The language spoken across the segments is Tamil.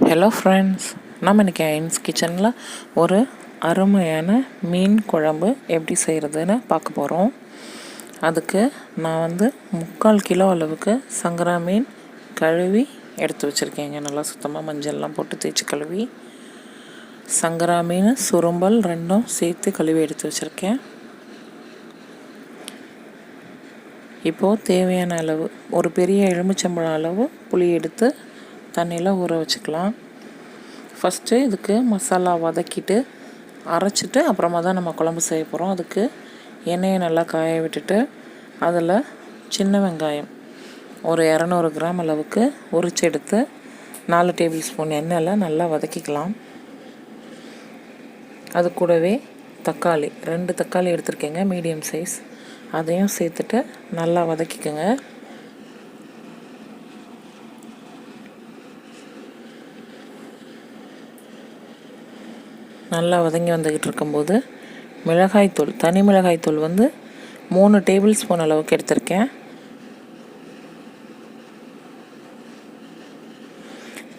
ஹலோ ஃப்ரெண்ட்ஸ், நம்ம இன்றைக்கி ஐன்ஸ் கிச்சனில் ஒரு அருமையான மீன் குழம்பு எப்படி செய்கிறதுன்னு பார்க்க போகிறோம். அதுக்கு நான் 3/4 கிலோ அளவுக்கு சங்கரா மீன் கழுவி எடுத்து வச்சுருக்கேங்க. நல்லா சுத்தமாக மஞ்சள்லாம் போட்டு தேய்ச்சி கழுவி சங்கரா மீன் சுரும்பல் ரெண்டும் சேர்த்து கழுவி எடுத்து வச்சுருக்கேன். இப்போது தேவையான அளவு ஒரு பெரிய எலுமிச்சம்பழம் அளவு புளி எடுத்து தண்ணியில் ஊற வச்சுக்கலாம். ஃபஸ்ட்டு இதுக்கு மசாலா வதக்கிட்டு அரைச்சிட்டு அப்புறமா தான் நம்ம குழம்பு செய்ய போகிறோம். அதுக்கு எண்ணெயை நல்லா காய விட்டுட்டு அதில் சின்ன வெங்காயம் ஒரு 200 கிராம் அளவுக்கு உரிச்சு எடுத்து 4 டேபிள் ஸ்பூன் எண்ணெயில் நல்லா வதக்கிக்கலாம். அது கூடவே தக்காளி 2 தக்காளி எடுத்துருக்கேங்க, மீடியம் சைஸ். அதையும் சேர்த்துட்டு நல்லா வதக்கிக்கோங்க. நல்லா வதங்கி வந்துக்கிட்டு இருக்கும்போது மிளகாய்த்தூள், தனி மிளகாய்த்தூள் 3 டேபிள் ஸ்பூன் அளவுக்கு எடுத்திருக்கேன்.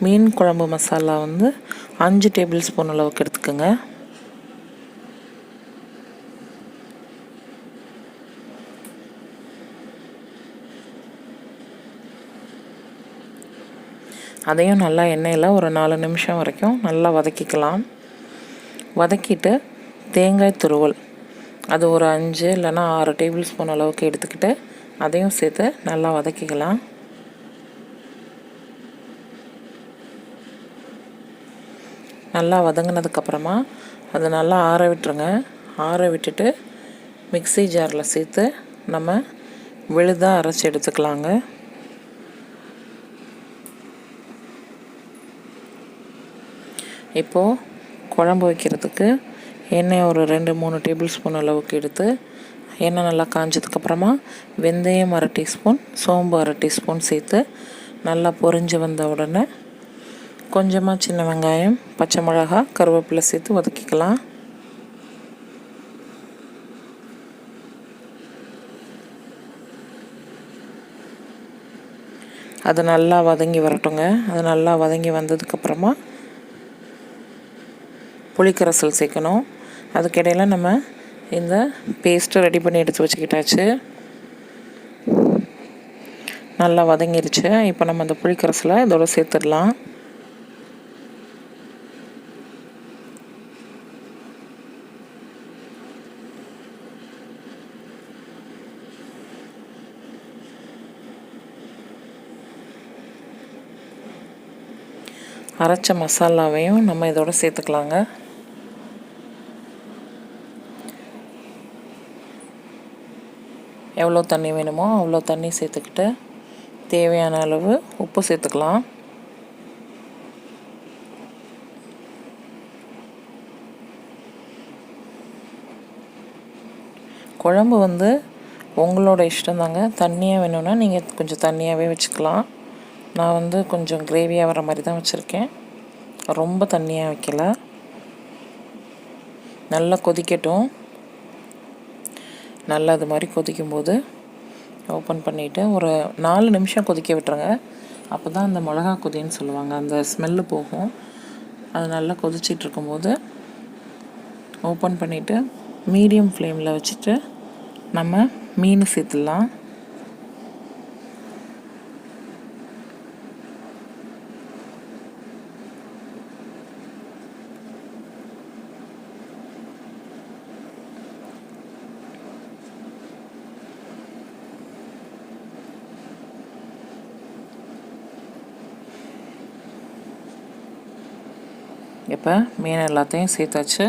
மீன் குழம்பு மசாலா 5 டேபிள் ஸ்பூன் அளவுக்கு எடுத்துக்கோங்க. அதையும் நல்லா எண்ணெயில் ஒரு 4 நிமிஷம் வரைக்கும் நல்லா வதக்கிக்கலாம். வதக்கிட்டு தேங்காய் துருவல் அது ஒரு 5 இல்லைன்னா 6 டேபிள் ஸ்பூன் அளவுக்கு எடுத்துக்கிட்டு அதையும் சேர்த்து நல்லா வதக்கிக்கலாம். நல்லா வதங்கினதுக்கப்புறமா அதை நல்லா ஆற விட்டுருங்க. ஆற விட்டுட்டு மிக்ஸி ஜாரில் சேர்த்து நம்ம விழுதாக அரைச்சி எடுத்துக்கலாங்க. இப்போது குழம்பு வைக்கிறதுக்கு எண்ணெய் ஒரு 2-3 டேபிள் ஸ்பூன் அளவுக்கு எடுத்து எண்ணெய் நல்லா காஞ்சதுக்கப்புறமா வெந்தயம் 1/2 டீஸ்பூன், சோம்பு 1/2 டீஸ்பூன் சேர்த்து நல்லா பொரிஞ்சு வந்த உடனே கொஞ்சமாக சின்ன வெங்காயம், பச்சை மிளகா, கருவேப்பிலை சேர்த்து வதக்கிக்கலாம். அது நல்லா வதங்கி வரட்டுங்க. அது நல்லா வதங்கி வந்ததுக்கப்புறமா புளிக்கரைசல் சேர்க்கணும். அதுக்கிடையில் நம்ம இந்த பேஸ்ட்டை ரெடி பண்ணி எடுத்து வச்சுக்கிட்டாச்சு. நல்லா வதங்கிருச்சு. இப்போ நம்ம அந்த புளிக்கரைசலை இதோட சேர்த்துடலாம். அரைச்ச மசாலாவையும் நம்ம இதோட சேர்த்துக்கலாங்க. எவ்வளோ தண்ணி வேணுமோ அவ்வளோ தண்ணி சேர்த்துக்கிட்டு தேவையான அளவு உப்பு சேர்த்துக்கலாம். குழம்பு உங்களோட இஷ்டம்தாங்க. தண்ணியாக வேணும்னா நீங்கள் கொஞ்சம் தண்ணியாகவே வச்சுக்கலாம். நான் கொஞ்சம் கிரேவியாக வர மாதிரி தான் வச்சுருக்கேன், ரொம்ப தண்ணியாக வைக்கல. நல்லா கொதிக்கட்டும். நல்லா அது மாதிரி கொதிக்கும்போது ஓப்பன் பண்ணிவிட்டு ஒரு 4 நிமிஷம் கொதிக்க விட்டுருங்க. அப்போ தான் அந்த மிளகா கொதின்னு சொல்லுவாங்க, அந்த ஸ்மெல்லு போகும். அது நல்லா கொதிச்சிட்ருக்கும்போது ஓப்பன் பண்ணிவிட்டு மீடியம் ஃப்ளேமில் வச்சுட்டு நம்ம மீன் சேர்த்துடலாம். இப்போ மீன் எல்லாத்தையும் சேர்த்தாச்சு.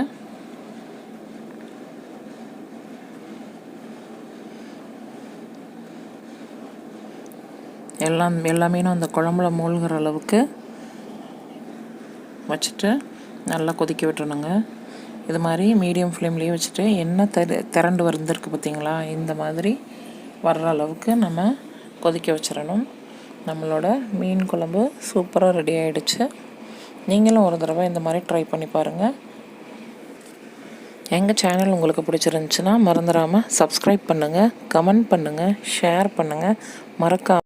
எல்லா மீனும் அந்த குழம்புல மூழ்கிற அளவுக்கு வச்சுட்டு நல்லா கொதிக்க விட்டுறணுங்க. இது மாதிரி மீடியம் ஃப்ளேம்லேயே வச்சுட்டு எண்ணெய் திரண்டு வந்துருக்கு பார்த்திங்களா, இந்த மாதிரி வர்ற அளவுக்கு நம்ம கொதிக்க வச்சிடணும். நம்மளோட மீன் குழம்பு சூப்பராக ரெடி ஆகிடுச்சு. நீங்களும் ஒரு தடவை இந்த மாதிரி ட்ரை பண்ணி பாருங்கள். எங்கள் சேனல் உங்களுக்கு பிடிச்சிருந்துச்சுன்னா மறந்துடாமல் சப்ஸ்கிரைப் பண்ணுங்கள், கமெண்ட் பண்ணுங்கள், ஷேர் பண்ணுங்கள். மறக்காமல்